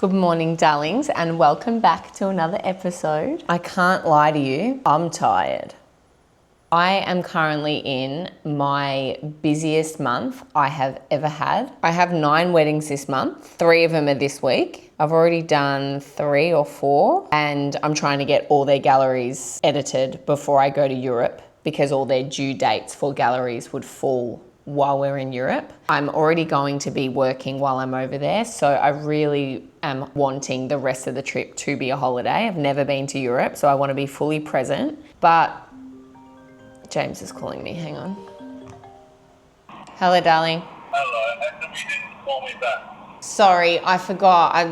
Good morning, darlings, and welcome back to another episode. I can't lie to you, I'm tired. I am currently in my busiest month I have ever had. I have 9 weddings this month. 3 of them are this week. I've already done 3 or 4, and I'm trying to get all their galleries edited before I go to Europe because all their due dates for galleries would fall while we're in Europe. I'm already going to be working while I'm over there, so I really am wanting the rest of the trip to be a holiday. I've never been to Europe, so I want to be fully present. But James is calling me, hang on. Hello, darling. Hello, how come you didn't call me back? Sorry, I forgot. I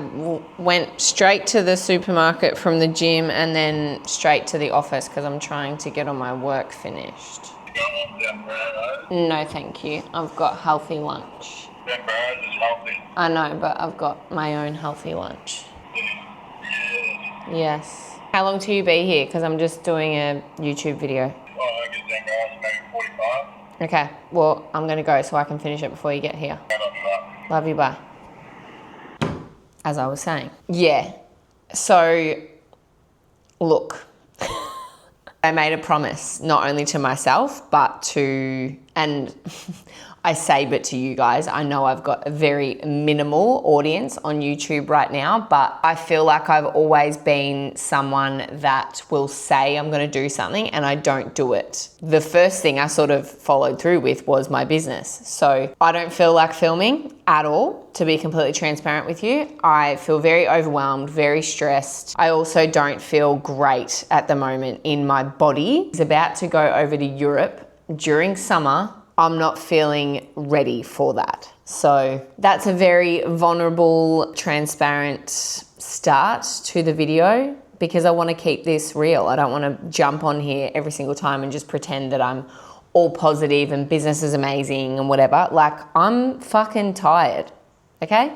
went straight to the supermarket from the gym and then straight to the office because I'm trying to get all my work finished. You don't want them burritos? No, thank you. I've got healthy lunch. Them burritos is healthy. I know, but I've got my own healthy lunch. Yeah. Yes. How long till you be here? Because I'm just doing a YouTube video. Well, I get them burritos maybe 45. Okay, well, I'm going to go so I can finish it before you get here. I love you, love. Love you, bye. As I was saying. Yeah. So, look. I made a promise, not only to myself, but to, and I say but to you guys. I know I've got a very minimal audience on YouTube right now, but I feel like I've always been someone that will say I'm going to do something and I don't do it. The first thing I sort of followed through with was my business. So I don't feel like filming at all, to be completely transparent with you. I feel very overwhelmed, very stressed. I also don't feel great at the moment in my body. It's about to go over to Europe during summer. I'm not feeling ready for that. So that's a very vulnerable, transparent start to the video because I want to keep this real. I don't want to jump on here every single time and just pretend that I'm all positive and business is amazing and whatever. Like, I'm fucking tired, okay?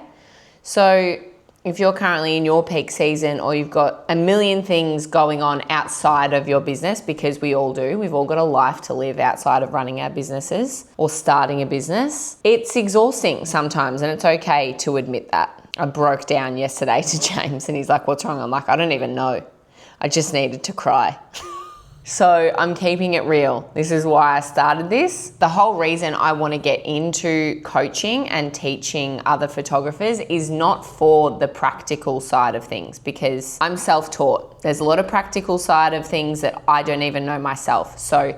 So if you're currently in your peak season or you've got a million things going on outside of your business, because we all do, we've all got a life to live outside of running our businesses or starting a business. It's exhausting sometimes, and it's okay to admit that. I broke down yesterday to James and he's like, what's wrong? I'm like, I don't even know. I just needed to cry. So I'm keeping it real. This is why I started this. The whole reason I want to get into coaching and teaching other photographers is not for the practical side of things, because I'm self-taught. There's a lot of practical side of things that I don't even know myself. So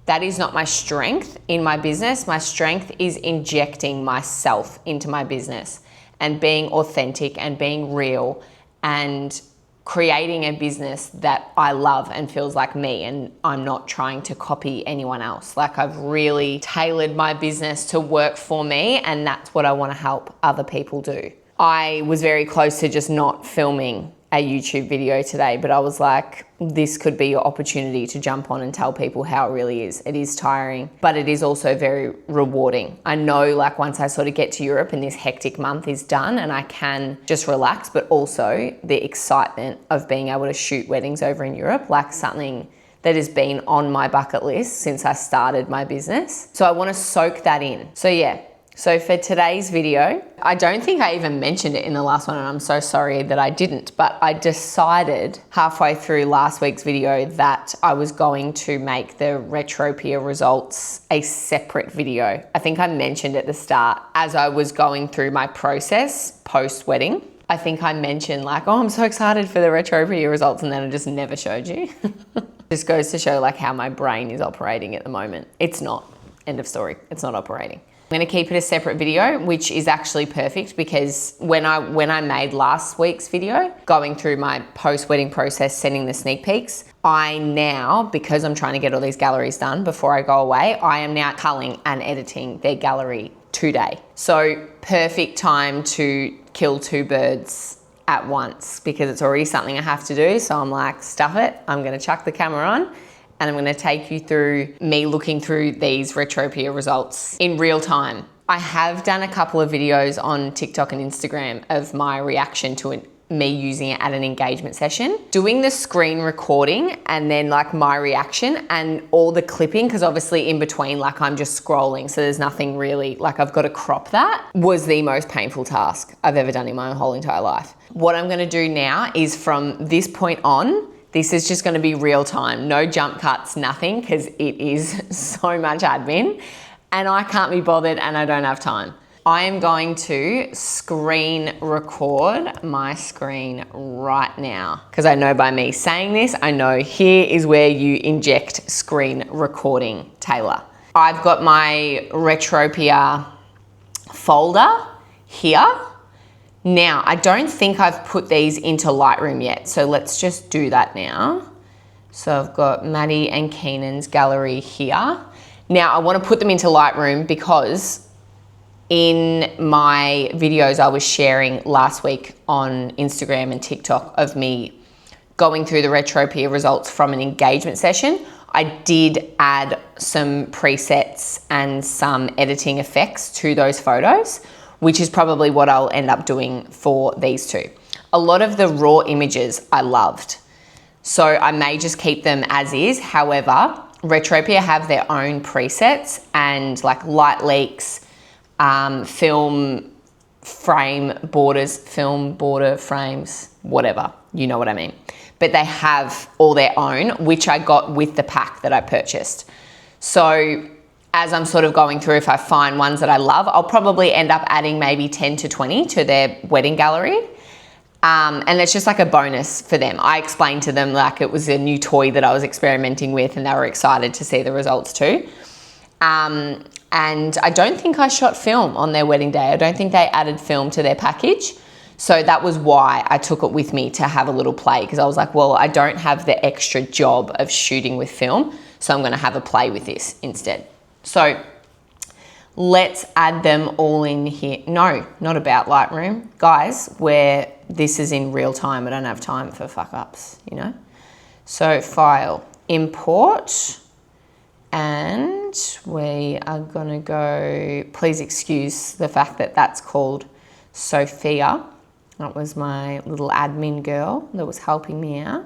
that is not my strength in my business. My strength is injecting myself into my business and being authentic and being real and creating a business that I love and feels like me, and I'm not trying to copy anyone else. Like, I've really tailored my business to work for me, and that's what I want to help other people do. I was very close to just not filming a YouTube video today, but I was like, this could be your opportunity to jump on and tell people how it really is. It is tiring, but it is also very rewarding. I know, like, once I sort of get to Europe and this hectic month is done and I can just relax, but also the excitement of being able to shoot weddings over in Europe, like something that has been on my bucket list since I started my business. So I want to soak that in. So yeah. So for today's video, I don't think I even mentioned it in the last one, and I'm so sorry that I didn't, but I decided halfway through last week's video that I was going to make the Retropia results a separate video. I think I mentioned at the start as I was going through my process post-wedding. I think I mentioned like, oh, I'm so excited for the Retropia results, and then I just never showed you. Just goes to show like how my brain is operating at the moment. It's not. End of story. It's not operating. I'm going to keep it a separate video, which is actually perfect because when I made last week's video, going through my post-wedding process, sending the sneak peeks, I now, because I'm trying to get all these galleries done before I go away, I am now culling and editing their gallery today. So perfect time to kill 2 birds at once because it's already something I have to do. So I'm like, stuff it. I'm going to chuck the camera on, and I'm going to take you through me looking through these Retropia results in real time. I have done a couple of videos on TikTok and Instagram of my reaction to me using it at an engagement session. Doing the screen recording and then like my reaction and all the clipping, because obviously in between, like I'm just scrolling, so there's nothing really, like I've got to crop that, was the most painful task I've ever done in my whole entire life. What I'm gonna do now is from this point on, this is just gonna be real time, no jump cuts, nothing, because it is so much admin and I can't be bothered and I don't have time. I am going to screen record my screen right now because I know by me saying this, I know here is where you inject screen recording, Taylor. I've got my Retropia folder here. Now, I don't think I've put these into Lightroom yet, so let's just do that now. So I've got Maddie and Keenan's gallery here. Now, I want to put them into Lightroom because in my videos I was sharing last week on Instagram and TikTok of me going through the Retropia results from an engagement session, I did add some presets and some editing effects to those photos, which is probably what I'll end up doing for these two. A lot of the raw images I loved, so I may just keep them as is. However, Retropia have their own presets and like light leaks, film frame borders, film border frames, whatever, you know what I mean. But they have all their own, which I got with the pack that I purchased. So as I'm sort of going through, if I find ones that I love, I'll probably end up adding maybe 10 to 20 to their wedding gallery. And it's just like a bonus for them. I explained to them like it was a new toy that I was experimenting with and they were excited to see the results too. And I don't think I shot film on their wedding day. I don't think they added film to their package. So that was why I took it with me to have a little play, because I was like, well, I don't have the extra job of shooting with film, so I'm gonna have a play with this instead. So let's add them all in here. No, not about Lightroom. Guys, where this is in real time, I don't have time for fuck ups, you know? So file, import, and we are gonna go, please excuse the fact that that's called Sophia. That was my little admin girl that was helping me out.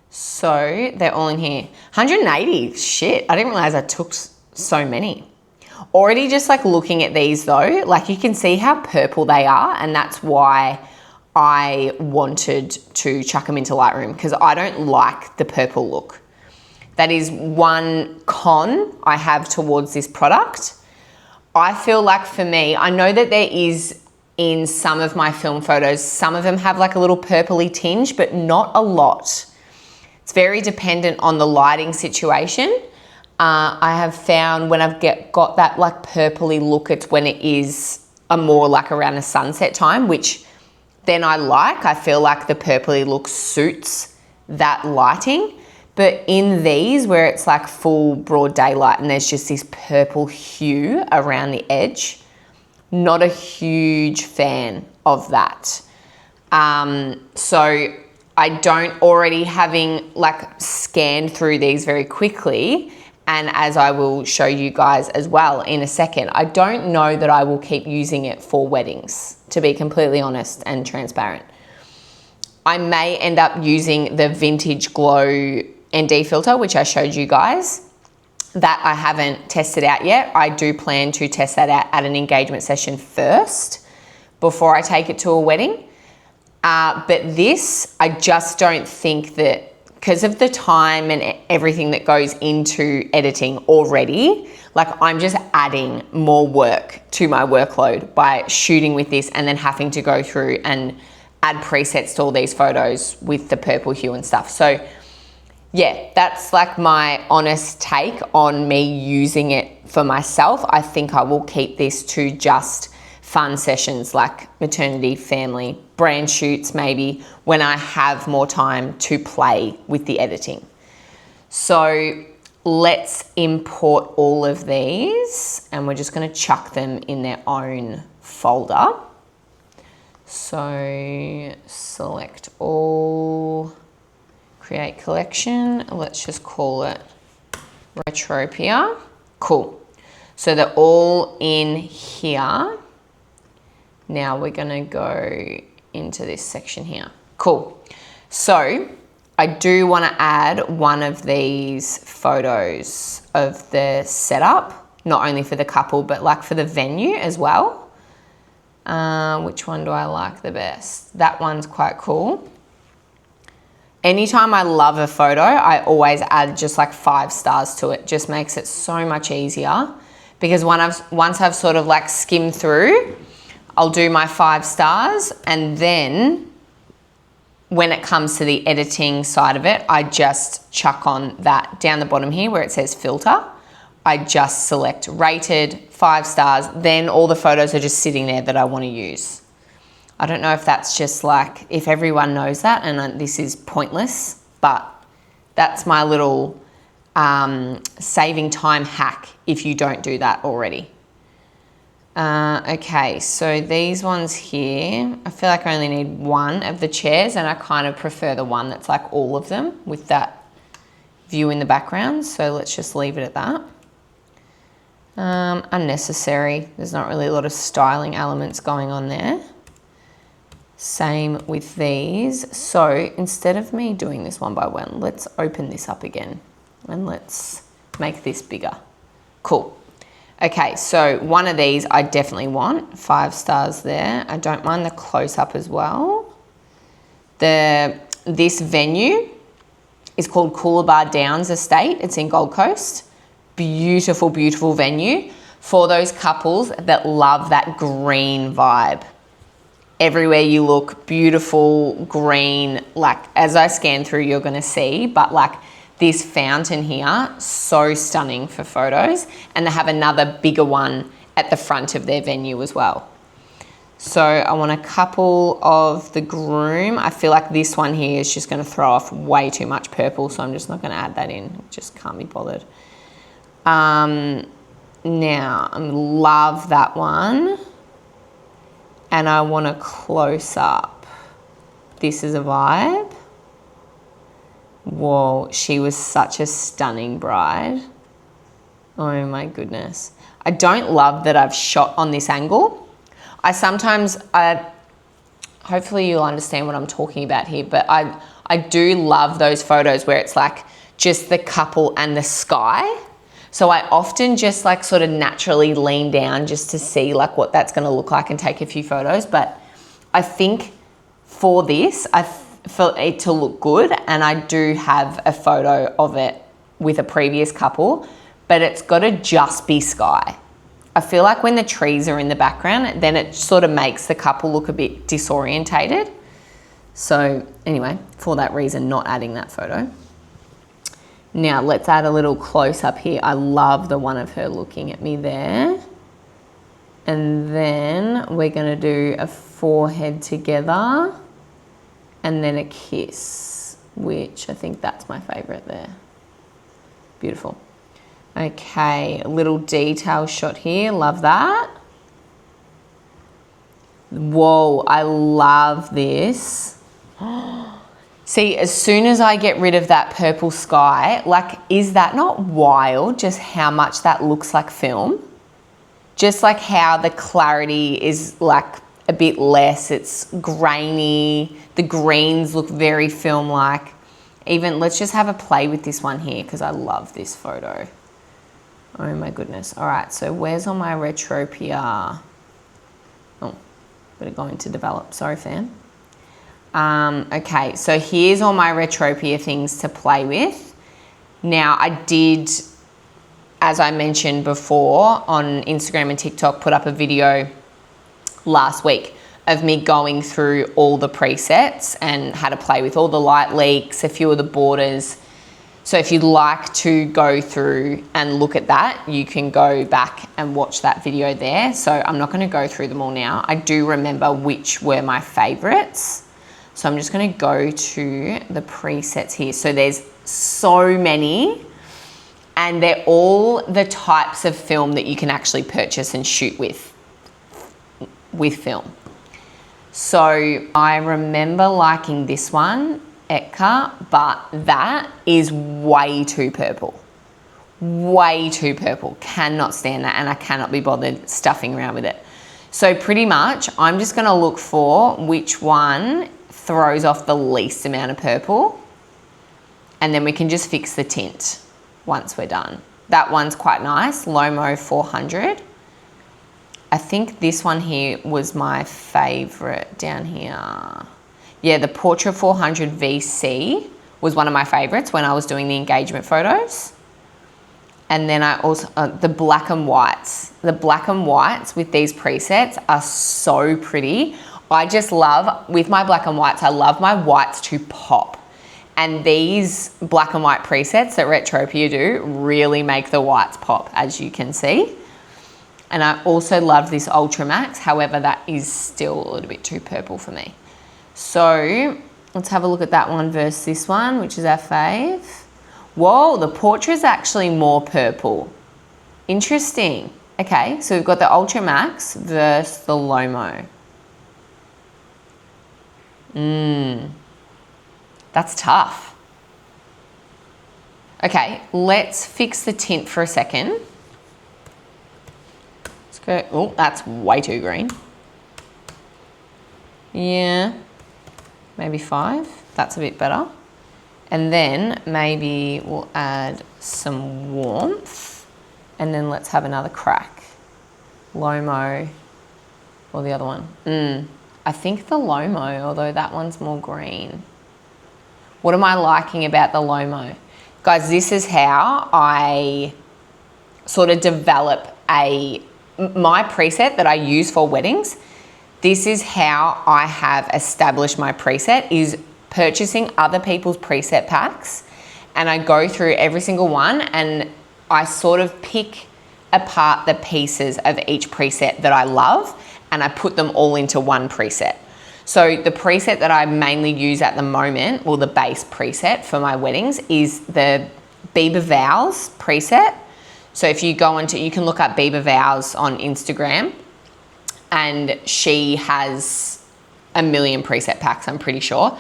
So they're all in here. 180, shit, I didn't realize I took so many. Already just like looking at these though, like you can see how purple they are, and that's why I wanted to chuck them into Lightroom, because I don't like the purple look. That is one con I have towards this product. I feel like for me, I know that there is in some of my film photos, some of them have like a little purpley tinge, but not a lot. It's very dependent on the lighting situation. I have found when I've got that like purpley look, it's when it is a more like around a sunset time, which then I like. I feel like the purpley look suits that lighting. But in these, where it's like full broad daylight and there's just this purple hue around the edge, not a huge fan of that. So I don't, already having like scanned through these very quickly, and as I will show you guys as well in a second, I don't know that I will keep using it for weddings, to be completely honest and transparent. I may end up using the Vintage Glow ND filter, which I showed you guys. That I haven't tested out yet. I do plan to test that out at an engagement session first before I take it to a wedding. But this, I just don't think that, because of the time and everything that goes into editing already, like I'm just adding more work to my workload by shooting with this and then having to go through and add presets to all these photos with the purple hue and stuff. So yeah, that's like my honest take on me using it for myself. I think I will keep this to just fun sessions like maternity, family, brand shoots maybe, when I have more time to play with the editing. So let's import all of these and we're just going to chuck them in their own folder. So select all, create collection. Let's just call it Retropia. Cool. So they're all in here. Now we're going to go into this section here. Cool. So I do want to add one of these photos of the setup, not only for the couple, but like for the venue as well. Which one do I like the best? That one's quite cool. Anytime I love a photo, I always add just like 5 stars to it. Just makes it so much easier, because once I've sort of like skimmed through, I'll do my 5 stars, and then when it comes to the editing side of it, I just chuck on that down the bottom here where it says filter. I just select rated, 5 stars, then all the photos are just sitting there that I want to use. I don't know if that's just like, if everyone knows that and this is pointless, but that's my little saving time hack if you don't do that already. Okay, so these ones here, I feel like I only need one of the chairs, and I kind of prefer the one that's like all of them with that view in the background. So let's just leave it at that. Unnecessary. There's not really a lot of styling elements going on there. Same with these. So instead of me doing this one by one, let's open this up again and let's make this bigger. Cool. Okay, so one of these I definitely want, 5 stars there. I don't mind the close-up as well. This venue is called Coolabah Downs Estate. It's in Gold Coast. Beautiful, beautiful venue for those couples that love that green vibe. Everywhere you look, beautiful green, like as I scan through, you're gonna see, but like this fountain here, so stunning for photos. And they have another bigger one at the front of their venue as well. So I want a couple of the groom. I feel like this one here is just gonna throw off way too much purple, so I'm just not gonna add that in. Just can't be bothered. Now, I love that one. And I want a close up. This is a vibe. Whoa, she was such a stunning bride. Oh my goodness. I don't love that I've shot on this angle. Hopefully you'll understand what I'm talking about here, but I do love those photos where it's like just the couple and the sky. So I often just like sort of naturally lean down just to see like what that's going to look like and take a few photos. But I think for this, for it to look good, and I do have a photo of it with a previous couple, but it's got to just be sky. I feel like when the trees are in the background, then it sort of makes the couple look a bit disorientated. So anyway, for that reason, not adding that photo. Now let's add a little close up here. I love the one of her looking at me there. And then we're gonna do a forehead together and then a kiss, which I think that's my favorite there. Beautiful. Okay, a little detail shot here, love that. Whoa, I love this. See, as soon as I get rid of that purple sky, like, is that not wild just how much that looks like film? Just like how the clarity is like a bit less, it's grainy, the greens look very film-like. Even, let's just have a play with this one here because I love this photo. Oh my goodness. All right, so where's all my Retropia? Oh, better go into develop, sorry fam. Okay, so here's all my Retropia things to play with. Now I did, as I mentioned before, on Instagram and TikTok, put up a video last week of me going through all the presets and how to play with all the light leaks, a few of the borders. So if you'd like to go through and look at that, you can go back and watch that video there. So I'm not going to go through them all now. I do remember which were my favorites. So I'm just going to go to the presets here. So there's so many, and they're all the types of film that you can actually purchase and shoot with film. So I remember liking this one, Etka, but that is way too purple. Way too purple. Cannot stand that, and I cannot be bothered stuffing around with it. So pretty much I'm just going to look for which one throws off the least amount of purple, and then we can just fix the tint once we're done. That one's quite nice, Lomo 400. I think this one here was my favorite down here. Yeah, the Portrait 400 VC was one of my favorites when I was doing the engagement photos. And then I also, the black and whites. The black and whites with these presets are so pretty. I just love, with my black and whites, I love my whites to pop. And these black and white presets that Retropia do really make the whites pop, as you can see. And I also love this Ultra Max. However, that is still a little bit too purple for me. So let's have a look at that one versus this one, which is our fave. Whoa, the Portrait's actually more purple. Interesting. Okay, so we've got the Ultra Max versus the Lomo. That's tough. Okay, let's fix the tint for a second. Let's go, oh, that's way too green. Yeah, maybe 5. That's a bit better. And then maybe we'll add some warmth, and then let's have another crack. Lomo, or the other one. I think the Lomo, although that one's more green. What am I liking about the Lomo? Guys, this is how I sort of develop my preset that I use for weddings. This is how I have established my preset, is purchasing other people's preset packs, and I go through every single one and I sort of pick apart the pieces of each preset that I love, and I put them all into one preset. So the preset that I mainly use at the moment, well, the base preset for my weddings, is the Bieber Vows preset. So if you go into, you can look up Bieber Vows on Instagram, and she has a million preset packs, I'm pretty sure.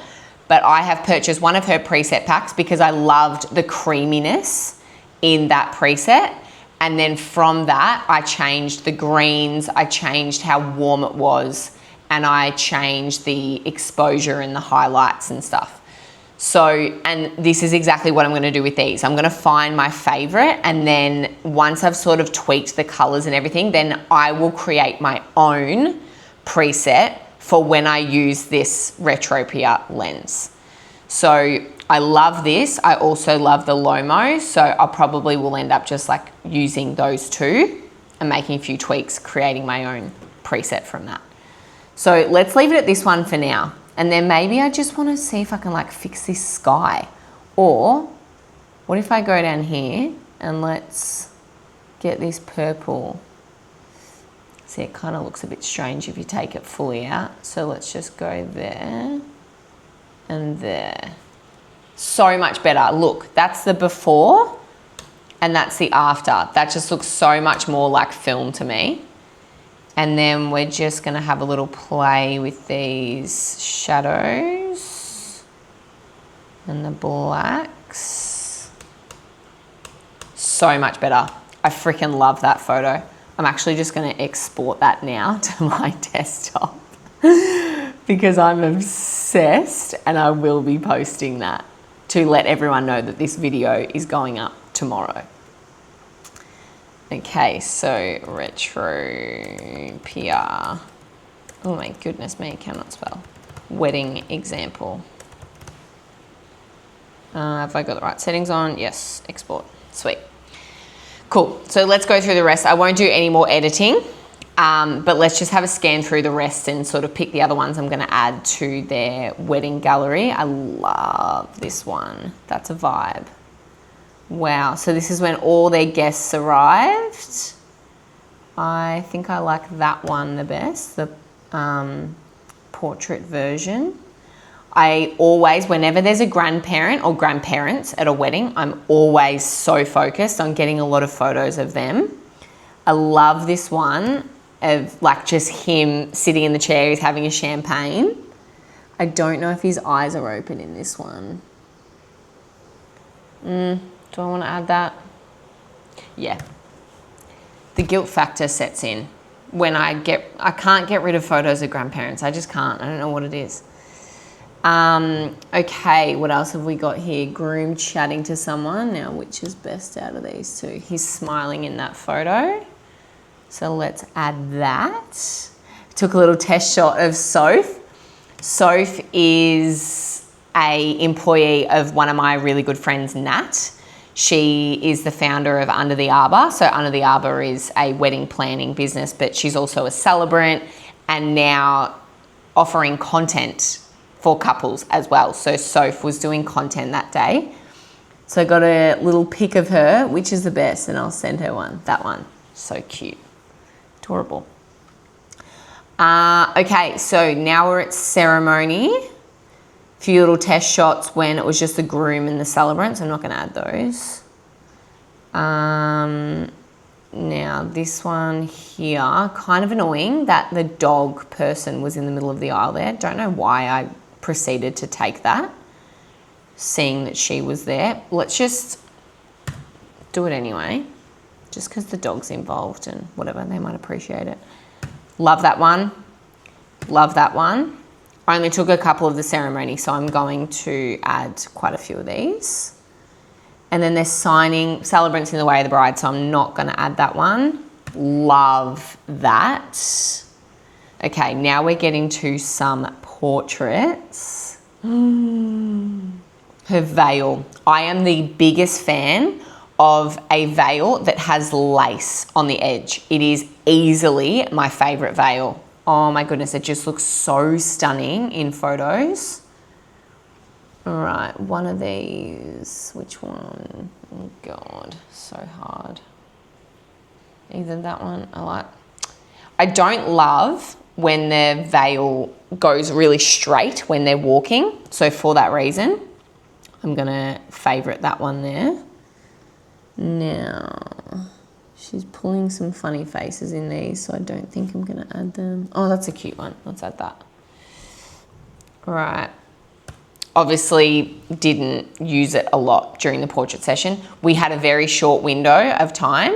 But I have purchased one of her preset packs because I loved the creaminess in that preset. And then from that, I changed the greens, I changed how warm it was, and I changed the exposure and the highlights and stuff. So, and this is exactly what I'm going to do with these. I'm going to find my favorite, and then once I've sort of tweaked the colors and everything, then I will create my own preset for when I use this Retropia lens. So I love this. I also love the Lomo. So I probably will end up just like using those two and making a few tweaks, creating my own preset from that. So let's leave it at this one for now. And then maybe I just want to see if I can like fix this sky. Or what if I go down here and let's get this purple. See, it kind of looks a bit strange if you take it fully out. So let's just go there and there. So much better. Look, that's the before and that's the after. That just looks so much more like film to me. And then we're just going to have a little play with these shadows and the blacks. So much better. I freaking love that photo. I'm actually just going to export that now to my desktop because I'm obsessed, and I will be posting that to let everyone know that this video is going up tomorrow. Okay, so Retropia. Oh my goodness me, cannot spell. Wedding example. Have I got the right settings on? Yes, export. Sweet. Cool, so let's go through the rest. I won't do any more editing, but let's just have a scan through the rest and sort of pick the other ones I'm gonna add to their wedding gallery. I love this one. That's a vibe. Wow, so this is when all their guests arrived. I think I like that one the best, the portrait version. I always, whenever there's a grandparent or grandparents at a wedding, I'm always so focused on getting a lot of photos of them. I love this one of like just him sitting in the chair, he's having a champagne. I don't know if his eyes are open in this one. Do I want to add that? Yeah. The guilt factor sets in I can't get rid of photos of grandparents. I just can't. I don't know what it is. Okay, what else have we got here? Groom chatting to someone. Now, which is best out of these two? He's smiling in that photo. So let's add that. Took a little test shot of Soph. Soph is a employee of one of my really good friends, Nat. She is the founder of Under the Arbor. So Under the Arbor is a wedding planning business, but she's also a celebrant and now offering content for couples as well. So Soph was doing content that day. So I got a little pic of her, which is the best, and I'll send her one. That one, so cute, adorable. Okay, so now we're at ceremony. Few little test shots when it was just the groom and the celebrant, so I'm not going to add those. Now this one here, kind of annoying that the dog person was in the middle of the aisle there. Don't know why I proceeded to take that, seeing that she was there. Let's just do it anyway, just because the dog's involved and whatever, they might appreciate it. Love that one. Love that one. I only took a couple of the ceremony, so I'm going to add quite a few of these. And then they're signing celebrants in the way of the bride, so I'm not going to add that one. Love that. Okay, now we're getting to some portraits. Her veil. I am the biggest fan of a veil that has lace on the edge. It is easily my favorite veil. Oh my goodness, it just looks so stunning in photos. All right, one of these. Which one? Oh God, so hard. Either that one, I don't love when the veil goes really straight when they're walking. So for that reason, I'm gonna favorite that one there. Now, she's pulling some funny faces in these, so I don't think I'm gonna add them. Oh, that's a cute one. Let's add that. All right. Obviously didn't use it a lot during the portrait session. We had a very short window of time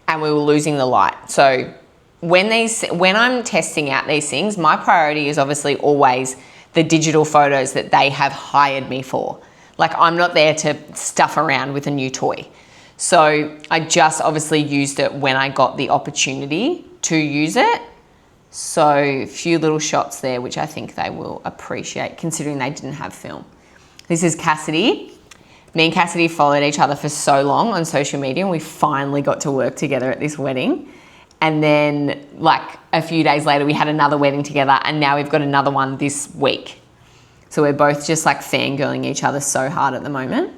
and we were losing the light. So when I'm testing out these things, my priority is obviously always the digital photos that they have hired me for. Like, I'm not there to stuff around with a new toy. So I just obviously used it when I got the opportunity to use it. So a few little shots there, which I think they will appreciate considering they didn't have film. This is Cassidy. Me and Cassidy followed each other for so long on social media and we finally got to work together at this wedding. And then like a few days later, we had another wedding together and now we've got another one this week. So we're both just like fangirling each other so hard at the moment.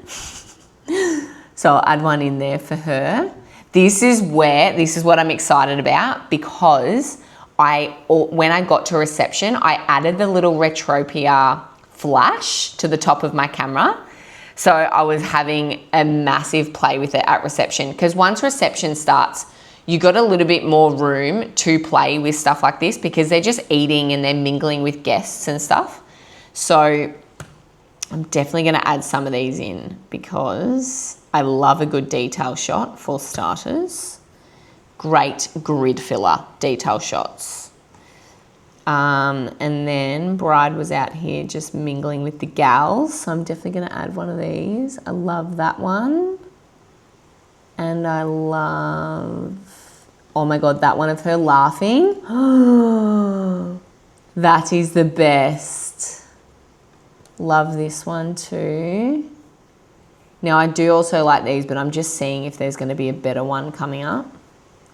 So I'll add one in there for her. This is what I'm excited about because when I got to reception, I added the little Retropia flash to the top of my camera. So I was having a massive play with it at reception because once reception starts, you got a little bit more room to play with stuff like this because they're just eating and they're mingling with guests and stuff. So I'm definitely going to add some of these in because I love a good detail shot for starters. Great grid filler detail shots. And then bride was out here just mingling with the gals. So I'm definitely going to add one of these. I love that one. And I love, oh my God, that one of her laughing. That is the best. Love this one too. Now I do also like these, but I'm just seeing if there's going to be a better one coming up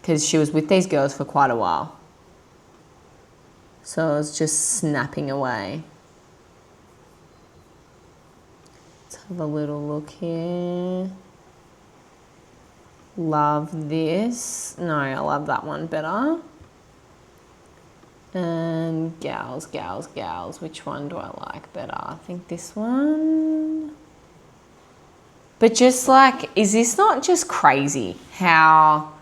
because she was with these girls for quite a while. So I was just snapping away. Let's have a little look here. Love this. No, I love that one better. And gals. Which one do I like better? I think this one. But just like, is this not just crazy how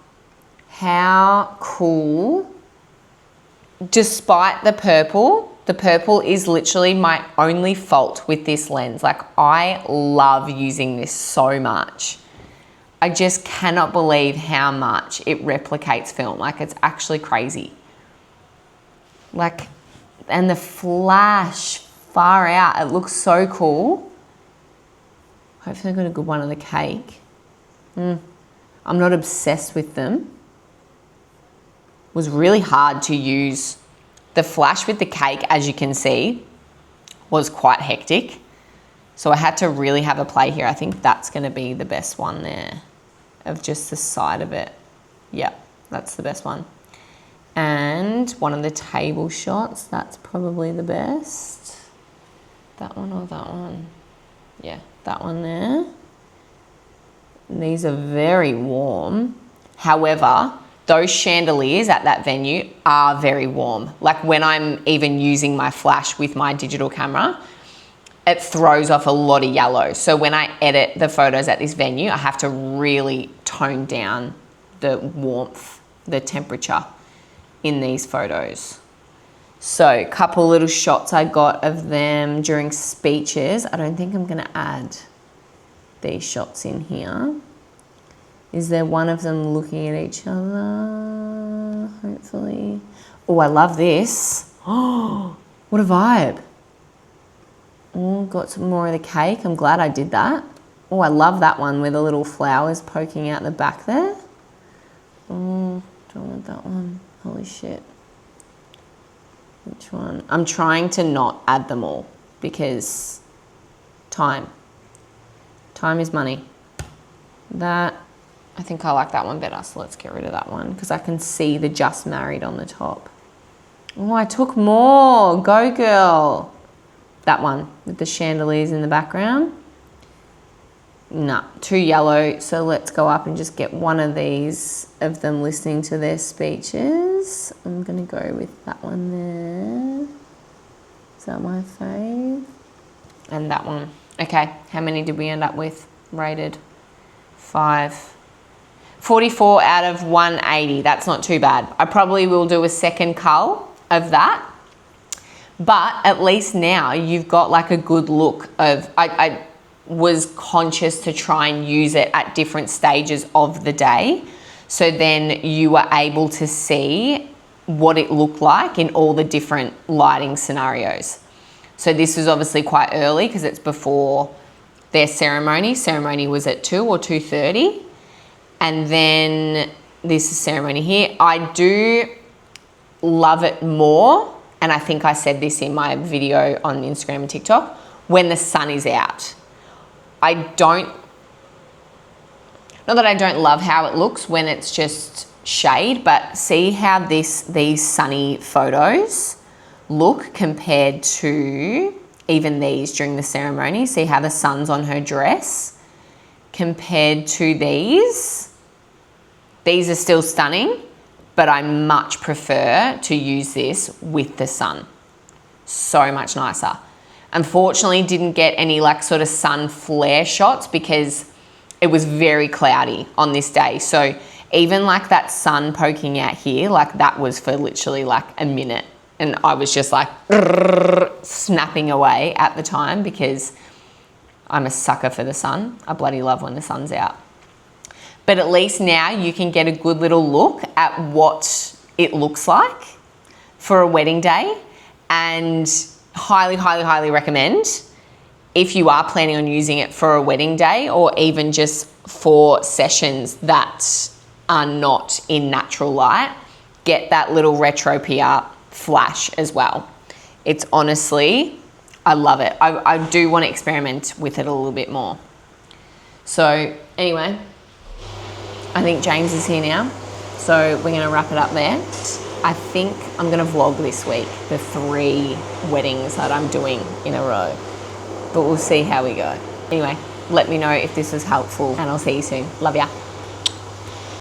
cool, despite the purple is literally my only fault with this lens. Like, I love using this so much. I just cannot believe how much it replicates film. Like, it's actually crazy. Like, and the flash far out. It looks so cool. Hopefully I got a good one of the cake. I'm not obsessed with them. It was really hard to use. The flash with the cake, as you can see, was quite hectic. So I had to really have a play here. I think that's going to be the best one there, of just the side of it. Yeah, that's the best one. And one of the table shots, that's probably the best. That one or that one? Yeah, that one there. And these are very warm. However, those chandeliers at that venue are very warm. Like when I'm even using my flash with my digital camera, it throws off a lot of yellow. So when I edit the photos at this venue, I have to really tone down the warmth, the temperature in these photos. So a couple little shots I got of them during speeches. I don't think I'm gonna add these shots in here. Is there one of them looking at each other? Hopefully. Oh, I love this. Oh, what a vibe. Oh, got some more of the cake. I'm glad I did that. Oh, I love that one with the little flowers poking out the back there. Oh, don't want that one. Holy shit. Which one? I'm trying to not add them all because time. Time is money. That, I think I like that one better, so let's get rid of that one because I can see the just married on the top. Oh, I took more. Go girl. That one with the chandeliers in the background. Nah, too yellow. So let's go up and just get one of these of them listening to their speeches. I'm going to go with that one there. Is that my fave? And that one. Okay, how many did we end up with? Rated 5. 44 out of 180. That's not too bad. I probably will do a second cull of that. But at least now you've got like a good look of, I was conscious to try and use it at different stages of the day. So then you were able to see what it looked like in all the different lighting scenarios. So this was obviously quite early because it's before their ceremony. Ceremony was at 2 or 2:30. And then this is ceremony here. I do love it more. And I think I said this in my video on Instagram and TikTok, when the sun is out. Not that I don't love how it looks when it's just shade, but see how these sunny photos look compared to even these during the ceremony. See how the sun's on her dress compared to these. These are still stunning, but I much prefer to use this with the sun. So much nicer. Unfortunately, didn't get any like sort of sun flare shots because it was very cloudy on this day. So even like that sun poking out here, like that was for literally like a minute. And I was just like snapping away at the time because I'm a sucker for the sun. I bloody love when the sun's out. But at least now you can get a good little look at what it looks like for a wedding day, and highly, highly, highly recommend if you are planning on using it for a wedding day or even just for sessions that are not in natural light, get that little Retropia flash as well. It's honestly, I love it. I do want to experiment with it a little bit more. So anyway, I think James is here now, so we're going to wrap it up there. I think I'm going to vlog this week, the 3 weddings that I'm doing in a row, but we'll see how we go. Anyway, let me know if this was helpful and I'll see you soon. Love ya.